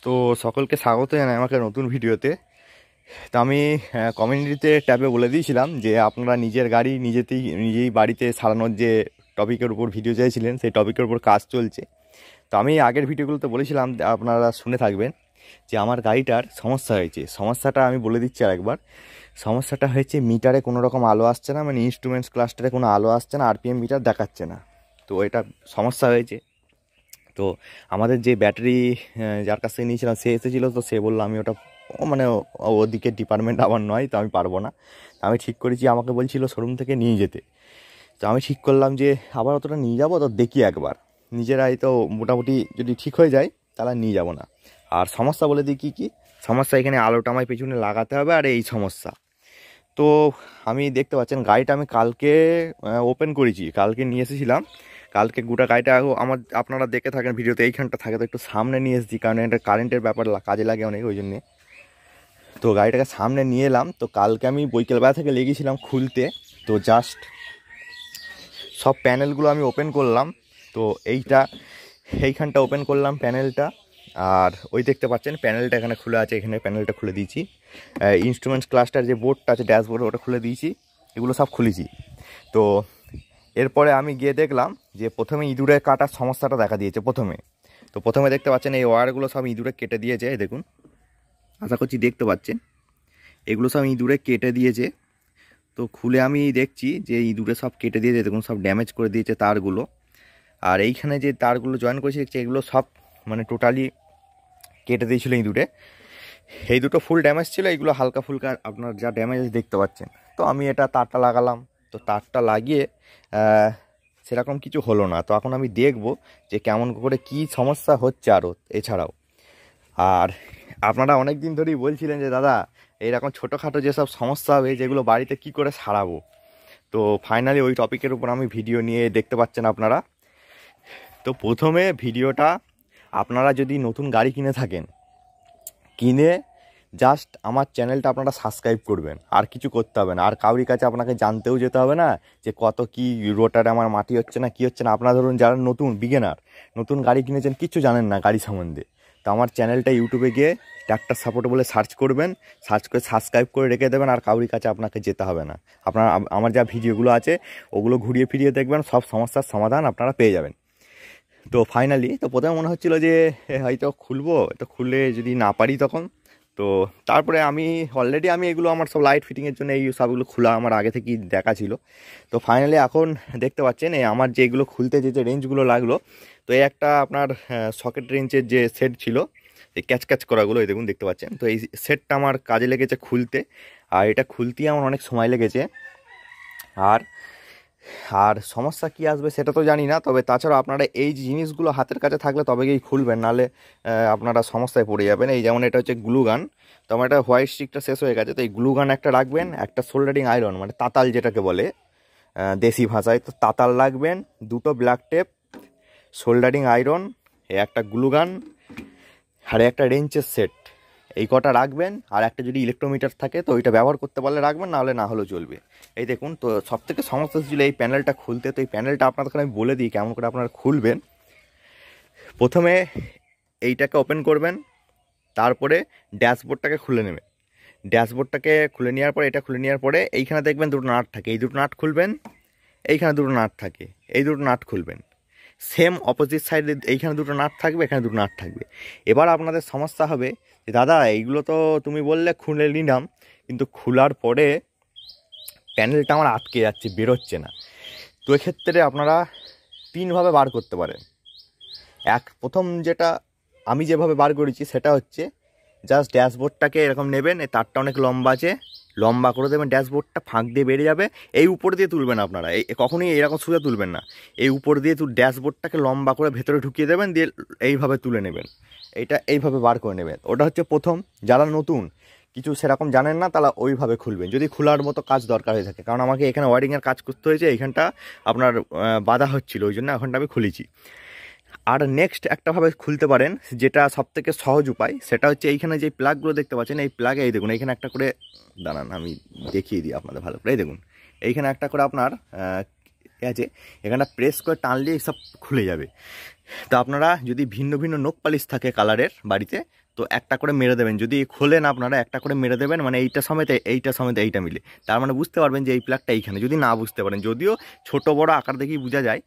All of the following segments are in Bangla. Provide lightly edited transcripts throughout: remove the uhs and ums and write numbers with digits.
তো সকলকে স্বাগত জানাই আমাকে নতুন ভিডিওতে। তো আমি কমিউনিটিতে ট্যাবে বলে দিয়েছিলাম যে আপনারা নিজের গাড়ি নিজেই বাড়িতে সারানোর যে টপিকের উপর ভিডিও চাইছিলেন, সেই টপিকের উপর কাজ চলছে। তো আমি আগের ভিডিওগুলোতে বলেছিলাম, আপনারা শুনে থাকবেন, যে আমার গাড়িটার সমস্যা হয়েছে। সমস্যাটা আমি বলে দিচ্ছি আরেকবার। সমস্যাটা হয়েছে মিটারে কোনো রকম আলো আসছে না, মানে ইনস্ট্রুমেন্টস ক্লাস্টারে কোনো আলো আসছে না, আরপিএম মিটার দেখাচ্ছে না। তো এটা সমস্যা হয়েছে। তো আমাদের যে ব্যাটারি যার কাছ থেকে নিয়েছিলাম সে এসেছিলো, তো সে বললো আমি ওটা মানে ওদিকে ডিপার্টমেন্ট আমার নয়, তো আমি পারবো না। আমি ঠিক করেছি, আমাকে বলছিল শোরুম থেকে নিয়ে যেতে। তো আমি ঠিক করলাম যে আবার অতটা নিয়ে যাবো, তো দেখি একবার নিজেরাই, তো মোটামুটি যদি ঠিক হয়ে যায় তাহলে নিয়ে যাব না। আর সমস্যা বলে দিই কী কী সমস্যা। এখানে আলোটা আমায় পেছনে লাগাতে হবে, আর এই সমস্যা। তো আমি দেখতে পাচ্ছেন গাড়িটা আমি কালকে ওপেন করেছি, কালকে নিয়ে এসেছিলাম। কালকে গোটা গাড়িটা আপনারা দেখে থাকেন ভিডিওতে, এইখানটা থাকে, তো একটু সামনে নিয়ে এসেছি, কারণ এটা কারেন্টের ব্যাপার কাজে লাগে অনেক, ওই জন্যে। তো গাড়িটাকে সামনে নিয়ে এলাম। তো কালকে আমি বিকেলবেলা থেকে লেগেছিলাম খুলতে। তো জাস্ট সব প্যানেলগুলো আমি ওপেন করলাম। তো এইখানটা ওপেন করলাম প্যানেলটা। আর ওই দেখতে পাচ্ছেন প্যানেলটা এখানে খুলে আছে, এখানে প্যানেলটা খুলে দিয়েছি। ইনস্ট্রুমেন্টস ক্লাস্টার যে বোর্ডটা আছে, ড্যাশবোর্ড, ওটা খুলে দিয়েছি। এগুলো সব খুলেছি। তো এরপরে আমি গিয়ে দেখলাম যে প্রথমে ইঁদুরের কাটার সমস্যাটা দেখা দিয়েছে প্রথমে দেখতে পাচ্ছেন এই ওয়্যারগুলো সব ইঁদুরে কেটে দিয়েছে। এই দেখুন, আশা করছি দেখতে পাচ্ছেন, এগুলো সব ইঁদুরে কেটে দিয়েছে। তো খুলে আমি দেখছি যে ইঁদুরে সব কেটে দিয়েছে, দেখুন সব ড্যামেজ করে দিয়েছে তারগুলো। আর এইখানে যে তারগুলো জয়েন করেছি দেখছি, এগুলো সব মানে টোটালি কেটে দিয়েছিল ইঁদুরে। এই দুটো ফুল ড্যামেজ ছিল, এইগুলো হালকা ফুলকা আপনার যা ড্যামেজ দেখতে পাচ্ছেন। তো আমি এটা তারটা লাগালাম। তো তারটা লাগিয়ে সেরকম কিছু হলো না। তো এখন আমি দেখব যে কেমন করে কি সমস্যা হচ্ছে আরও এছাড়াও। আর আপনারা অনেক দিন ধরেই বলছিলেন যে দাদা এইরকম ছোটোখাটো যেসব সমস্যা হবে, যেগুলো বাড়িতে কি করে সারাবো। তো ফাইনালি ওই টপিকের উপর আমি ভিডিও নিয়ে দেখতে পাচ্ছেন আপনারা। তো প্রথমে ভিডিওটা, আপনারা যদি নতুন গাড়ি কিনে থাকেন, কিনে জাস্ট আমার চ্যানেলটা আপনারা সাবস্ক্রাইব করবেন, আর কিছু করতে হবে না। আর কাউরি কাছে আপনাকে জানতেও যেতে হবে না যে কত কি রোটারে আমার মাটি হচ্ছে না, কি হচ্ছে না। আপনারা ধরুন যারা নতুন বিগিনার, নতুন গাড়ি কিনেছেন, কিছু জানেন না গাড়ি সম্বন্ধে, তো আমার চ্যানেলটা ইউটিউবে গিয়ে ট্র্যাক্টর সাপোর্ট বলে সার্চ করবেন, সার্চ করে সাবস্ক্রাইব করে রেখে দেবেন। আর কাউরি কাছে আপনাকে যেতে হবে না। আপনারা আমার যা ভিডিওগুলো আছে ওগুলো ঘুরিয়ে ফিরিয়ে দেখবেন, সব সমস্যার সমাধান আপনারা পেয়ে যাবেন। তো ফাইনালি, তো প্রথমে মনে হচ্ছিলো যে হয়তো খুলবো, তো খুলে যদি না পারি তখন। তো তারপরে আমি অলরেডি এগুলো আমার সব লাইট ফিটিংয়ের জন্য এই সবগুলো খোলা আমার আগে থেকেই দেখা ছিল। তো ফাইনালি এখন দেখতে পাচ্ছেন এই আমার যেগুলো খুলতে যে রেঞ্জগুলো লাগলো, তো এই একটা আপনার সকেট রেঞ্জের যে সেট ছিল, এই ক্যাচ করাগুলো, এই দেখুন দেখতে পাচ্ছেন। তো এই সেটটা আমার কাজে লেগেছে খুলতে, আর এটা খুলতেই আমার অনেক সময় লেগেছে। আর আর সমস্যা কি আসবে সেটা তো জানি না, তবে তাছাড়া আপনারা এই জিনিসগুলো হাতের কাছে থাকলে তবে গিয়ে খুলবেন, নাহলে আপনারা সমস্যায় পড়ে যাবেন। এই যেমন এটা হচ্ছে গ্লু গান। তো আমার এটা হোয়াইট স্টিকটা শেষ হয়ে গেছে, তো এই গ্লু গান একটা রাখবেন, একটা সোল্ডারিং আয়রন মানে তাতাল যেটাকে বলে দেশি ভাষায়, তো তাতাল রাখবেন, দুটো ব্ল্যাক টেপ, সোল্ডারিং আয়রন, একটা গ্লু গান, আর একটা রেঞ্চের সেট, এই কটা রাখবেন। আর একটা যদি ইলেকট্রোমিটার থাকে তো ওইটা ব্যবহার করতে পারলে রাখবেন, নাহলে না হলেও চলবে। এই দেখুন, তো সবথেকে সমস্যা ছিল এই প্যানেলটা খুলতে। তো এই প্যানেলটা আপনাদেরকে আমি বলে দিই কেমন করে আপনারা খুলবেন। প্রথমে এইটাকে ওপেন করবেন, তারপরে ড্যাশবোর্ডটাকে খুলে নেবেন। ড্যাশবোর্ডটাকে খুলে নেওয়ার পরে, এটা খুলে নেওয়ার পরে এইখানে দেখবেন দুটো নাট থাকে, এই দুটো নাট খুলবেন। এইখানে দুটো নাট থাকে, এই দুটো নাট খুলবেন। সেম অপোজিট সাইডে এইখানে দুটো নাট থাকবে, এখানে দুটো নাট থাকবে। এবার আপনাদের সমস্যা হবে যে দাদা এইগুলো তো তুমি বললে খুলে নিলাম, কিন্তু খোলার পরে প্যানেলটা আমার আটকে যাচ্ছে, বেরোচ্ছে না। তো এক্ষেত্রে আপনারা তিনভাবে বার করতে পারেন। প্রথম যেটা আমি যেভাবে বার করেছি সেটা হচ্ছে, জাস্ট ড্যাশবোর্ডটাকে এরকম নেবেন, এই তারটা অনেক লম্বা আছে, লম্বা করে দেবেন, ড্যাশবোর্ডটা ফাঁক দিয়ে বেরিয়ে যাবে। এই উপর দিয়ে তুলবেন আপনারা, কখনোই এরকম সোজা তুলবেন না, এই উপর দিয়ে ড্যাশবোর্ডটাকে লম্বা করে ভেতরে ঢুকিয়ে দেবেন, দিয়ে এইভাবে তুলে নেবেন। এইভাবে বার করে নেবেন। ওটা হচ্ছে প্রথম। যারা নতুন কিছু সেরকম জানেন না তারা ওইভাবে খুলবেন, যদি খোলার মতো কাজ দরকার হয়ে থাকে। কারণ আমাকে এখানে ওয়ারিংয়ের কাজ করতে হয়েছে, এইখানটা আপনার বাধা হচ্ছিলো, ওই জন্য এখনটা আমি খুলেছি। আর নেক্সট একটাভাবে খুলতে পারেন, যেটা সবথেকে সহজ উপায়, সেটা হচ্ছে এইখানে যে প্লাগগুলো দেখতে পাচ্ছেন, এই প্লাগে এই দেখুন এইখানে একটা করে, দাঁড়ান আমি দেখিয়ে দিই আপনাদের ভালো করে। এই দেখুন এইখানে একটা করে আপনার ঠিক আছে, এখানটা প্রেস করে টানলে সব খুলে যাবে। তো আপনারা যদি ভিন্ন ভিন্ন নোক পালিশ থাকে কালারের বাড়িতে, তো একটা করে মেরে দেবেন। যদি খোলেন আপনারা একটা করে মেরে দেবেন, মানে এইটা সমেত এইটা মিলে, তার মানে বুঝতে পারবেন যে এই প্লাগটা এইখানে। যদি না বুঝতে পারেন, যদিও ছোট বড় আকার দেখেই বোঝা যায়,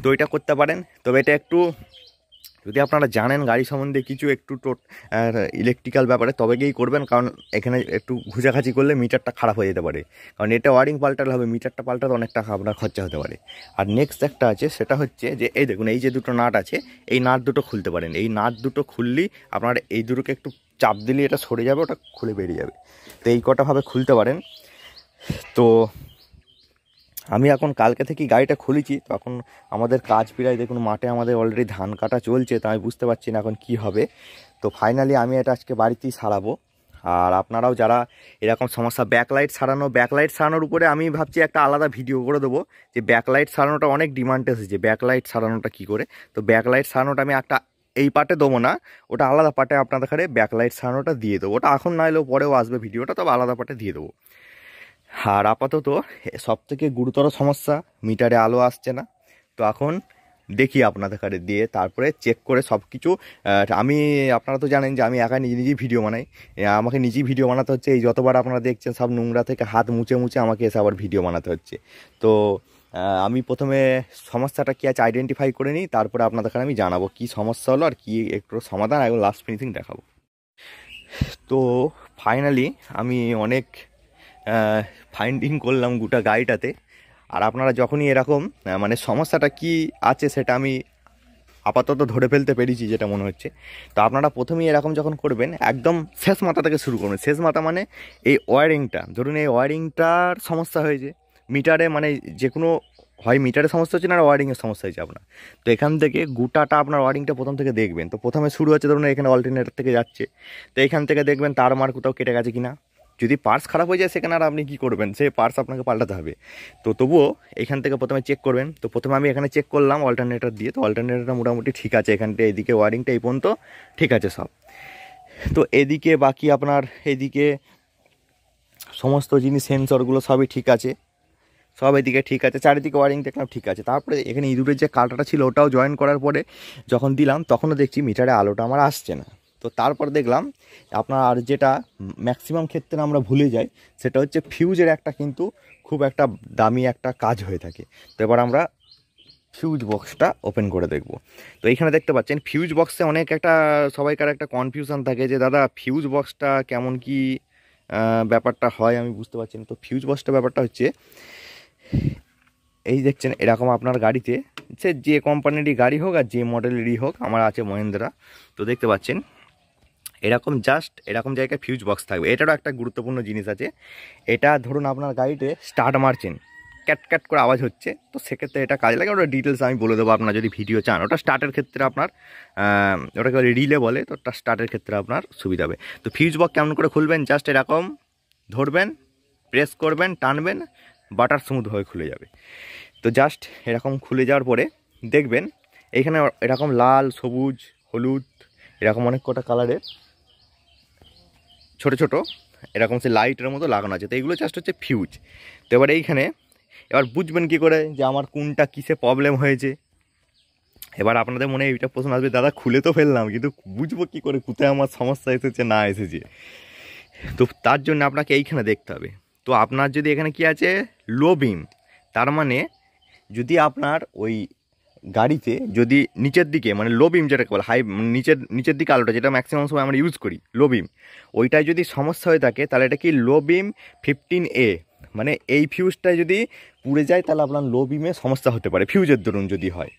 তো এটা করতে পারেন। তবে এটা একটু যদি আপনারা জানেন গাড়ি সম্বন্ধে কিছু একটু ইলেকট্রিক্যাল ব্যাপারে, তবে গিয়েই করবেন, কারণ এখানে একটু ঘুচাঘাচি করলে মিটারটা খারাপ হয়ে যেতে পারে। কারণ এটা ওয়ারিং পাল্টালে হবে, মিটারটা পাল্টাতে অনেক টাকা আপনার খরচা হতে পারে। আর নেক্সট একটা আছে, সেটা হচ্ছে যে এই দেখুন, এই যে দুটো নাট আছে, এই নাট দুটো খুলতে পারেন। এই নাট দুটো খুললেই আপনার এই দুটোকে একটু চাপ দিলে এটা সরে যাবে, ওটা খুলে বেরিয়ে যাবে। তো এই কটাভাবে খুলতে পারেন। তো আমি এখন কালকে থেকেই গাড়িটা খুলেছি। তো এখন আমাদের কাজ প্রায় দেখুন, মাঠে আমাদের অলরেডি ধান কাটা চলছে। তো আমি বুঝতে পারছি না এখন কি হবে। তো ফাইনালি আমি এটা আজকে বাড়িতেই সারাবো। আর আপনারাও যারা এরকম সমস্যা, ব্যাকলাইট সারানোর উপরে আমি ভাবছি একটা আলাদা ভিডিও করে দেবো, যে ব্যাকলাইট সারানোটা অনেক ডিমান্ড এসেছে, ব্যাকলাইট সারানোটা কী করে। তো ব্যাকলাইট সারানোটা আমি একটা এই পার্টে দেবো না, ওটা আলাদা পার্টে আপনাদের কাছে ব্যাকলাইট সারানোটা দিয়ে দেবো। ওটা এখন না এলেও পরেও আসবে ভিডিওটা, তবে আলাদা পার্টে দিয়ে দেবো। আর আপাতত সবথেকে গুরুতর সমস্যা, মিটারে আলো আসছে না। তো এখন দেখি আপনাদের কাছে দিয়ে তারপরে চেক করে সব কিছু। আপনারা তো জানেন যে আমি একা নিজেই ভিডিও বানাই। আমাকে নিজেই ভিডিও বানাতে হচ্ছে। এই যতবার আপনারা দেখছেন সব নোংরা থেকে হাত মুছে মুছে আমাকে এসে আবার ভিডিও বানাতে হচ্ছে। তো আমি প্রথমে সমস্যাটা কী আছে আইডেন্টিফাই করে নিই, তারপরে আপনাদের কাছে আমি জানাবো কী সমস্যা হলো আর কী একটু সমাধান, এবং লাস্ট ফিনিশিং দেখাবো। তো ফাইনালি আমি অনেক ফাইন্ডিং করলাম গোটা গাড়িটাতে। আর আপনারা যখনই এরকম মানে সমস্যাটা কি আছে সেটা আমি আপাতত ধরে ফেলতে পেরেছি যেটা মনে হচ্ছে। তো আপনারা প্রথমেই এরকম যখন করবেন, একদম শেষ মাথা থেকে শুরু করবেন। শেষ মাথা মানে এই ওয়ারিংটা, ধরুন এই ওয়ারিংটার সমস্যা হয়েছে মিটারে, মানে যে কোনো হয় মিটারের সমস্যা হচ্ছে না, ওয়ারিংয়ের সমস্যা হয়েছে আপনার। তো এখান থেকে গোটাটা আপনার ওয়ারিংটা প্রথম থেকে দেখবেন। তো প্রথমে শুরু হচ্ছে ধরুন এখানে অল্টারনেটর থেকে যাচ্ছে, তো এখান থেকে দেখবেন তার মার কোথাও কেটে গেছে কিনা। যদি পার্টস খারাপ হয়ে যায় সেখানে আর আপনি কী করবেন, সে পার্টস আপনাকে পাল্টাতে হবে। তো তবুও এখান থেকে প্রথমে চেক করবেন। তো প্রথমে আমি এখানে চেক করলাম অল্টারনেটর দিয়ে। তো অল্টারনেটরটা মোটামুটি ঠিক আছে, এখানটা এদিকে ওয়ারিংটা এই পর্যন্ত ঠিক আছে সব। তো এদিকে বাকি আপনার এদিকে সমস্ত জিনিস সেন্সরগুলো সবই ঠিক আছে, সব এদিকে ঠিক আছে, চারিদিকে ওয়ারিং দেখলাম ঠিক আছে। তারপরে এখানে ইঁদুরের যে কাঁটাটা ছিল ওটাও জয়েন করার পরে যখন দিলাম, তখনও দেখছি মিটারে আলোটা আমার আসছে না। তো তারপর দেখলাম আপনার আর যেটা ম্যাক্সিমাম ক্ষেত্রে আমরা ভুলে যাই, সেটা হচ্ছে ফিউজের একটা কিন্তু খুব একটা দামি একটা কাজ হয়ে থাকে। তো এবার আমরা ফিউজ বক্সটা ওপেন করে দেখব। তো এইখানে দেখতে পাচ্ছেন ফিউজ বক্সে অনেক একটা সবাইকার একটা কনফিউশন থাকে যে দাদা ফিউজ বক্সটা কেমন কি ব্যাপারটা হয় আমি বুঝতে পারছি না। তো ফিউজ বক্সটা ব্যাপারটা হচ্ছে এই দেখছেন এরকম আপনার গাড়িতে, সে যে কোম্পানিরই গাড়ি হোক আর যে মডেলেরই হোক, আমার আছে মহিন্দ্রা। তো দেখতে পাচ্ছেন এরকম জাস্ট এরকম জায়গায় ফিউজ বক্স থাকবে। এটারও একটা গুরুত্বপূর্ণ জিনিস আছে। এটা ধরুন আপনার গাড়িতে স্টার্ট মারছেন, ক্যাট ক্যাট করে আওয়াজ হচ্ছে, তো সেক্ষেত্রে এটা কাজে লাগে। ওটা ডিটেলস আমি বলে দেবো আপনার যদি ভিডিও চান। ওটা স্টার্টের ক্ষেত্রে আপনার ওটাকে রিলে বলে, তো ওটা স্টার্টের ক্ষেত্রে আপনার সুবিধা হবে। তো ফিউজ বক্স কেমন করে খুলবেন, জাস্ট এরকম ধরবেন, প্রেস করবেন, টানবেন, বাটার স্মুথ হয়ে খুলে যাবে। তো জাস্ট এরকম খুলে যাওয়ার পরে দেখবেন এইখানে এরকম লাল, সবুজ, হলুদ এরকম অনেক কটা কালারের ছোট ছোট এরকম সে লাইটের মতো লাগানো আছে। তো এইগুলো জাস্ট হচ্ছে ফিউজ। তো এবার এইখানে এবার বুঝবেন কী করে যে আমার কোনটা কিসে প্রবলেম হয়েছে। এবার আপনাদের মনে এইটা প্রশ্ন আসবে, দাদা খুলে তো ফেললাম, কিন্তু বুঝবো কী করে কোথায় আমার সমস্যা এসেছে না এসেছে। তো তার জন্য আপনাকে এইখানে দেখতে হবে। তো আপনার যদি এখানে কি আছে লো বিম, তার মানে যদি আপনার ওই গাড়িতে যদি নিচের দিকে মানে লো বিম যেটাকে বলে নিচের দিকে আলোটা যেটা ম্যাক্সিমাম সময় আমরা ইউজ করি লো বিম, ওইটায় যদি সমস্যা হয়ে থাকে তাহলে এটা কি লো বিম 15A, মানে এই ফিউজটা যদি পুড়ে যায় তাহলে আপনার লো বিমে সমস্যা হতে পারে ফিউজের দরুন যদি হয়।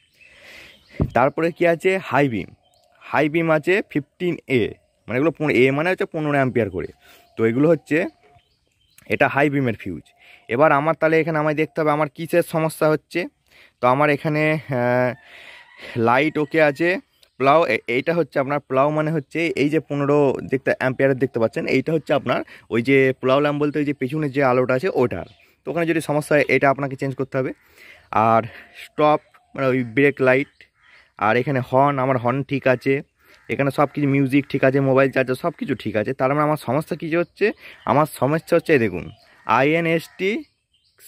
তারপরে কি আছে হাই বিম আছে 15A, মানে এগুলো A মানে হচ্ছে 15 অ্যাম্পিয়ার করে। তো এগুলো হচ্ছে এটা হাই বিমের ফিউজ। এবার আমার তাহলে এখানে আমায় দেখতে হবে আমার কিসের সমস্যা হচ্ছে। তো আমার এখানে লাইট ওকে আছে, প্লাউ এইটা হচ্ছে আপনার প্লাউ মানে হচ্ছে এই যে 15 অ্যাম্পিয়ারের দেখতে পাচ্ছেন, এইটা হচ্ছে আপনার ওই যে প্লাউ ল্যাম্প বলতে ওই যে পেছনের যে আলোটা আছে ওটার। তো ওখানে যদি সমস্যা হয় এটা আপনাকে চেঞ্জ করতে হবে। আর স্টপ মানে ওই ব্রেক লাইট, আর এখানে আমার হর্ন ঠিক আছে, এখানে সব কিছু মিউজিক ঠিক আছে, মোবাইল চার্জার সব কিছু ঠিক আছে। তার মানে আমার সমস্যা কী হচ্ছে, আমার সমস্যা হচ্ছে দেখুন INST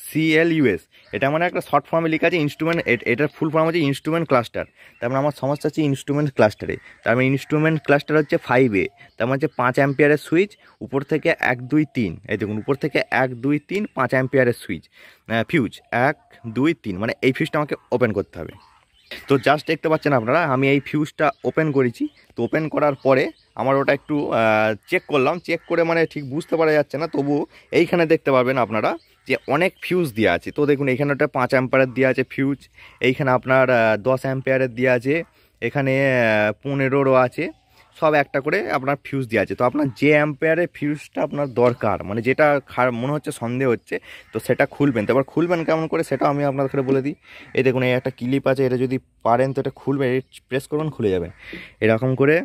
CLUS এটা মানে একটা শর্ট ফর্মে লেখা আছে ইনস্ট্রুমেন্ট, এটার ফুল ফর্ম হচ্ছে ইনস্ট্রুমেন্ট ক্লাস্টার। তার মানে আমার সমস্যা হচ্ছে ইনস্ট্রুমেন্ট ক্লাস্টারে। তার মানে ইনস্ট্রুমেন্ট ক্লাস্টার হচ্ছে 5A, তার মানে হচ্ছে 5 অ্যাম্পিয়ারের সুইচ, উপর থেকে 1 2 3, এই দেখুন উপর থেকে 1 2 3 5 অ্যাম্পিয়ারের সুইচ ফিউজ 1 2 3, মানে এই ফিউজটা আমাকে ওপেন করতে হবে। তো জাস্ট দেখতে পাচ্ছেন আপনারা আমি এই ফিউজটা ওপেন করেছি। তো ওপেন করার পরে আমার ওটা একটু চেক করলাম, চেক করে মানে ঠিক বুঝতে পারা যাচ্ছে না, তবু এইখানে দেখতে পারবেন আপনারা যে অনেক ফিউজ দেওয়া আছে। তো দেখুন এইখানে ওটা 5 অ্যাম্পিয়ারের দেওয়া আছে ফিউজ, এইখানে আপনার 10 অ্যাম্পিয়ারের দেওয়া আছে, এখানে 15রও আছে, সব একটা করে আপনার ফিউজ দেওয়া আছে। তো আপনার যে অ্যাম্পিয়ারের ফিউজটা আপনার দরকার, মানে যেটা মনে হচ্ছে সন্দেহ হচ্ছে, তো সেটা খুলবেন। তো এবার খুলবেন কেমন করে সেটা আমি আপনাদের বলে দিই। এই দেখুন এই একটা ক্লিপ আছে, এটা যদি পারেন তো এটা খুলবেন, প্রেস করবেন খুলে যাবে। এরকম করে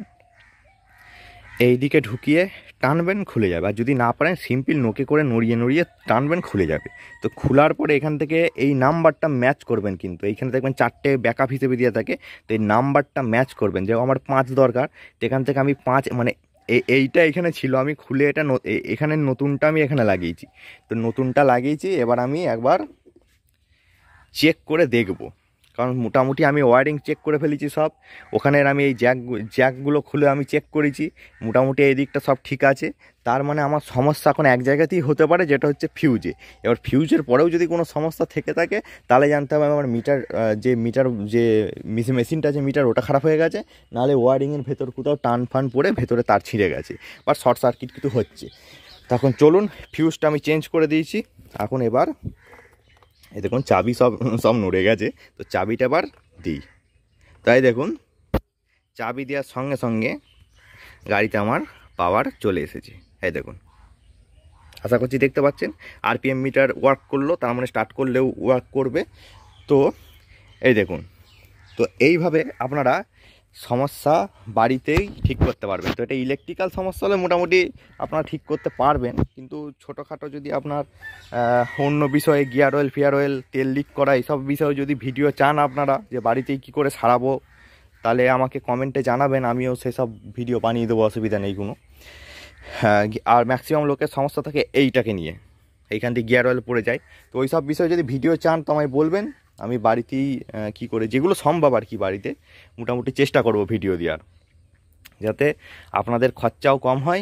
এই দিকে ঢুকিয়ে টানবেন খুলে যাবে, আর যদি না পারেন সিম্পল নোকে করে নড়িয়ে নড়িয়ে টানবেন খুলে যাবে। তো খোলার পরে এখান থেকে এই নাম্বারটা ম্যাচ করবেন, কিন্তু এইখানে দেখবেন 4টে ব্যাকআপ হিসেবে দিয়ে থাকে, তো এই নাম্বারটা ম্যাচ করবেন। যে আমার 5 দরকার, তো এখান থেকে আমি 5 মানে এইটা এখানে ছিল, আমি খুলে এটা এখানে নতুনটা আমি এখানে লাগিয়েছি। তো নতুনটা লাগিয়েছি, এবার আমি একবার চেক করে দেখব, কারণ মোটামুটি আমি ওয়্যারিং চেক করে ফেলেছি সব। ওখানের আমি এই জ্যাকগুলো খুলে আমি চেক করেছি, মোটামুটি এই দিকটা সব ঠিক আছে। তার মানে আমার সমস্যা এখন এক জায়গাতেই হতে পারে, যেটা হচ্ছে ফিউজে। এবার ফিউজের পরেও যদি কোনো সমস্যা থেকে থাকে, তাহলে জানতে হবে আমার মিটার যে মেশিনটা আছে মিটার, ওটা খারাপ হয়ে গেছে, নাহলে ওয়্যারিংয়ের ভেতর কোথাও টান ফান পড়ে ভেতরে তার ছিঁড়ে গেছে, বা শর্ট সার্কিট কিছু হচ্ছে। তখন চলুন, ফিউজটা আমি চেঞ্জ করে দিয়েছি। এখন এবার এই দেখুন চাবি সব নড়ে গেছে, তো চাবিটা এবার দিই। তাই দেখুন চাবি দেওয়ার সঙ্গে সঙ্গে গাড়িতে আমার পাওয়ার চলে এসেছে। এই দেখুন, আশা করছি দেখতে পাচ্ছেন আরপিএম মিটার ওয়ার্ক করলো, তার মানে স্টার্ট করলেও ওয়ার্ক করবে। তো এই দেখুন, তো এইভাবে আপনারা সমস্যা বাড়িতেই ঠিক করতে পারবেন। তো এটা ইলেকট্রিক্যাল সমস্যা হলে মোটামুটি আপনারা ঠিক করতে পারবেন, কিন্তু ছোটোখাটো যদি আপনার অন্য বিষয়ে গিয়ার অয়েল ফিয়ার অয়েল তেল লিক করা এইসব বিষয়ে যদি ভিডিও চান আপনারা, যে বাড়িতেই কী করে সারাবো, তাহলে আমাকে কমেন্টে জানাবেন, আমিও সেসব ভিডিও বানিয়ে দেবো, অসুবিধা নেই কোনো। আর ম্যাক্সিমাম লোকের সমস্যা থাকে এইটাকে নিয়ে, এইখান থেকে গিয়ার অয়েল পড়ে যায়। তো ওই সব বিষয়ে যদি ভিডিও চান তো আমায় বলবেন, আমি বাড়িতেই কী করে যেগুলো সম্ভব আর কি বাড়িতে মোটামুটি চেষ্টা করব ভিডিও দেওয়ার, যাতে আপনাদের খরচাও কম হয়,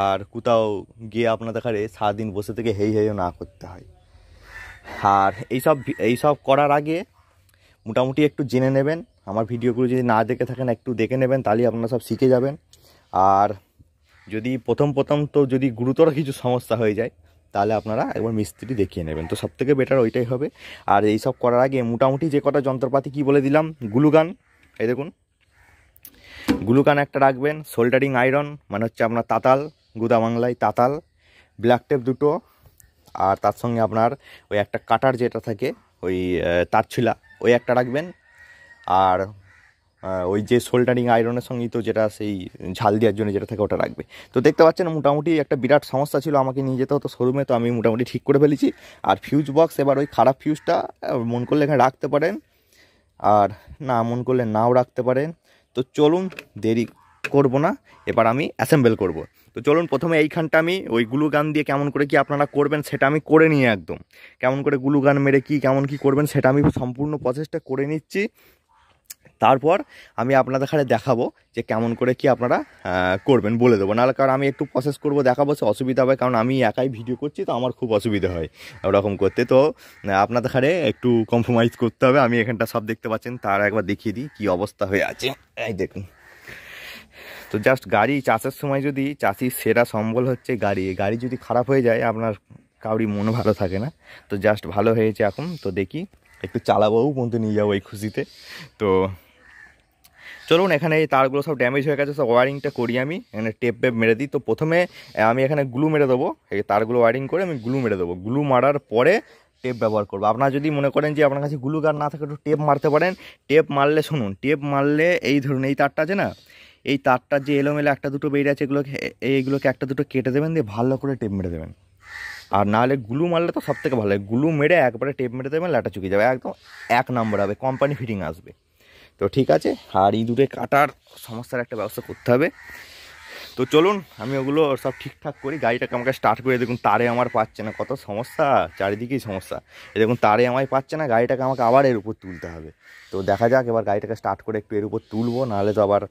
আর কোথাও গিয়ে আপনাদের কাছে সারাদিন বসে থেকে হেইও না করতে হয়। আর এইসব করার আগে মোটামুটি একটু জেনে নেবেন, আমার ভিডিওগুলো যদি না দেখে থাকেন একটু দেখে নেবেন, তাহলেই আপনারা সব শিখে যাবেন। আর যদি প্রথম তো যদি গুরুতর কিছু সমস্যা হয়ে যায়, তাহলে আপনারা একবার মিস্ত্রি দেখিয়ে নেবেন, তো সবথেকে বেটার ওইটাই হবে। আর এইসব করার আগে মোটামুটি যে কটা যন্ত্রপাতি কি বলে দিলাম, গ্লুগান, এই দেখুন গ্লুগান একটা রাখবেন, সোল্ডারিং আয়রন মানে হচ্ছে আপনার তাতাল, গুদা বাংলায় তাতাল, ব্ল্যাক টেপ 2টো, আর তার সঙ্গে আপনার ওই একটা কাটার যেটা থাকে ওই তারছিলা, ওই একটা রাখবেন। আর ওই যে সোল্ডারিং আয়রনের সঙ্গেই তো যেটা সেই ঝাল দেওয়ার জন্য যেটা থাকে ওটা রাখবে। তো দেখতে পাচ্ছেন মোটামুটি একটা বিরাট সমস্যা ছিল, আমাকে নিয়ে যেতে হতো শোরুমে, তো আমি মোটামুটি ঠিক করে ফেলেছি। আর ফিউজ বক্স, এবার ওই খারাপ ফিউজটা মন করলে এখানে রাখতে পারেন, আর না মন করলে নাও রাখতে পারেন। তো চলুন দেরি করব না, এবার আমি অ্যাসেম্বল করব। তো চলুন প্রথমে এইখানটা আমি ওই গ্লু গান দিয়ে কেমন করে কি আপনারা করবেন সেটা আমি করে নিয়ে একদম কেমন করে গ্লু গান মেরে কি কেমন কি করবেন সেটা আমি সম্পূর্ণ প্রসেসটা করে নিচ্ছি। তারপর আমি আপনাদের কাছে দেখাবো যে কেমন করে কি আপনারা করবেন, বলে দেবো। নাহলে কারণ আমি একটু প্রসেস করবো, দেখাবো, সে অসুবিধা হবে, কারণ আমি একাই ভিডিও করছি, তো আমার খুব অসুবিধা হয় ওরকম করতে। তো আপনাদের কাছে একটু কম্প্রোমাইজ করতে হবে। আমি এখানটা সব দেখতে পাচ্ছেন, তার একবার দেখিয়ে দিই কী অবস্থা হয়ে আছে। এই দেখুন, তো জাস্ট গাড়ি চাষের সময় যদি চাষির সেরা সম্বল হচ্ছে গাড়ি যদি খারাপ হয়ে যায় আপনার কাউরি মনও ভালো থাকে না। তো জাস্ট ভালো হয়েছে এখন, তো দেখি একটু চালাবো পর্যন্ত নিয়ে যাবো এই খুশিতে। তো চলুন, এখানে এই তারগুলো সব ড্যামেজ হয়ে গেছে, সব ওয়ারিংটা করি আমি, এখানে টেপ মেরে দিই। তো প্রথমে আমি এখানে গ্লু মেরে দেবো, এই তারগুলো ওয়ারিং করে আমি গ্লু মেরে দেবো। গ্লু মারার পরে টেপ ব্যবহার করবো। আপনারা যদি মনে করেন যে আপনার কাছে গ্লু গান না থাকে একটু টেপ মারতে পারেন। টেপ মারলে শুনুন, টেপ মারলে এই ধরুন এই তারটা আছে না, এই তারটা যে এলোমেলো একটা দুটো বেরিয়ে আছে, এইগুলোকে একটা দুটো কেটে দেবেন, দিয়ে ভালো করে টেপ মেরে দেবেন। আর নাহলে গ্লু মারলে তো সব থেকে ভালো হয়, গ্লু মেরে একবারে টেপ মেরে দেবেন, লাটা চুকে যাবে, একদম 1 নম্বর হবে, কোম্পানি ফিটিং আসবে। তো ঠিক আছে, আর ইঁদুরে কাটার সমস্যার একটা ব্যবস্থা করতে হবে। তো চলুন আমি ওগুলো সব ঠিকঠাক করি, গাড়িটাকে আমাকে স্টার্ট করে। দেখুন তারে আমার পাচ্ছে না, কত সমস্যা, চারিদিকেই সমস্যা। এই দেখুন তারে আমায় পাচ্ছে না, গাড়িটাকে আমাকে আবার এর উপর তুলতে হবে। তো দেখা যাক, এবার গাড়িটাকে স্টার্ট করে একটু এর উপর তুলবো, নাহলে তো আবার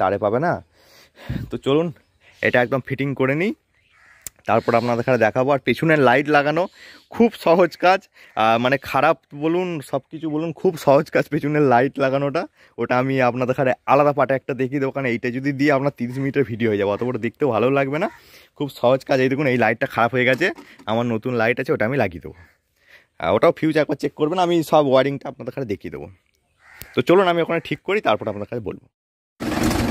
তারে পাবে না। তো চলুন এটা একদম ফিটিং করে নিই, তারপর আপনাদের কাছে দেখাবো। আর পেছনের লাইট লাগানো খুব সহজ কাজ, মানে খারাপ বলুন সব কিছু বলুন, খুব সহজ কাজ পেছনের লাইট লাগানোটা। ওটা আমি আপনাদের কাছে আলাদা পার্টে একটা দেখিয়ে দেবো, কারণ এইটা যদি দিয়ে আপনার 30 মিনিটের ভিডিও হয়ে যাবে, অত বড় দেখতেও ভালো লাগবে না। খুব সহজ কাজ। এই দেখুন এই লাইটটা খারাপ হয়ে গেছে, আমার নতুন লাইট আছে, ওটা আমি লাগিয়ে দেবো। ওটাও ফিউজ একবার চেক করবেন, আমি সব ওয়ারিংটা আপনাদের কাছে দেখিয়ে দেবো। তো চলুন আমি ওখানে ঠিক করি, তারপর আপনাদের কাছে বলবো।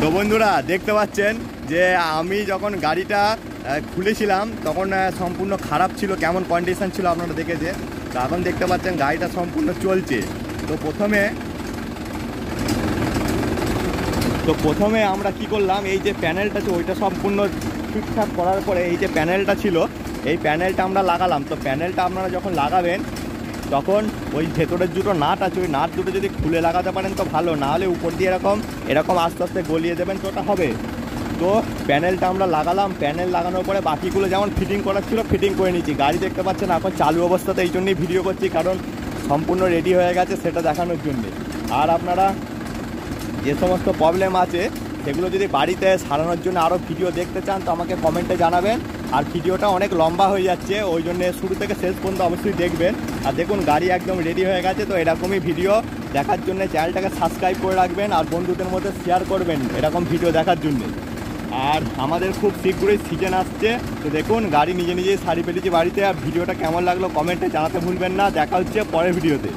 তো বন্ধুরা দেখতে পাচ্ছেন যে আমি যখন গাড়িটা খুলেছিলাম তখন সম্পূর্ণ খারাপ ছিল, কেমন কন্ডিশন ছিল আপনারা দেখেছে। তো এখন দেখতে পাচ্ছেন গাড়িটা সম্পূর্ণ চলছে। তো প্রথমে আমরা কি করলাম, এই যে প্যানেলটা আছে ওইটা সম্পূর্ণ ঠিকঠাক করার পরে এই যে প্যানেলটা ছিল, এই প্যানেলটা আমরা লাগালাম। তো প্যানেলটা আপনারা যখন লাগাবেন তখন ওই ভেতরের দুটো নাট আছে, ওই নাট দুটো যদি খুলে লাগাতে পারেন তো ভালো, না হলে উপর দিয়ে এরকম আস্তে আস্তে গলিয়ে দেবেন তো ওটা হবে। তো প্যানেলটা আমরা লাগালাম, প্যানেল লাগানোর পরে বাকিগুলো যেমন ফিটিং করার ছিল ফিটিং করে নিচ্ছি। গাড়ি দেখতে পাচ্ছেন এখন চালু অবস্থাতে, এই জন্যই ভিডিও করছি, কারণ সম্পূর্ণ রেডি হয়ে গেছে সেটা দেখানোর জন্যে। আর আপনারা যে সমস্ত প্রবলেম আছে সেগুলো যদি বাড়িতে সারানোর জন্য আরও ভিডিও দেখতে চান তো আমাকে কমেন্টে জানাবেন। আর ভিডিওটা অনেক লম্বা হয়ে যাচ্ছে, ওই জন্য শুরু থেকে শেষ পর্যন্ত অবশ্যই দেখবেন। আর দেখুন গাড়ি একদম রেডি হয়ে গেছে। তো এরকমই ভিডিও দেখার জন্য চ্যানেলটাকে সাবস্ক্রাইব করে রাখবেন আর বন্ধুদের মধ্যে শেয়ার করবেন এরকম ভিডিও দেখার জন্যে। আর আমাদের খুব শীঘ্রই সিজন আসছে। তো দেখুন গাড়ি নিজে নিজেই সারি ফেলেছি বাড়িতে। আর ভিডিওটা কেমন লাগলো কমেন্টে জানাতে ভুলবেন না। দেখা হচ্ছে পরের ভিডিওতে।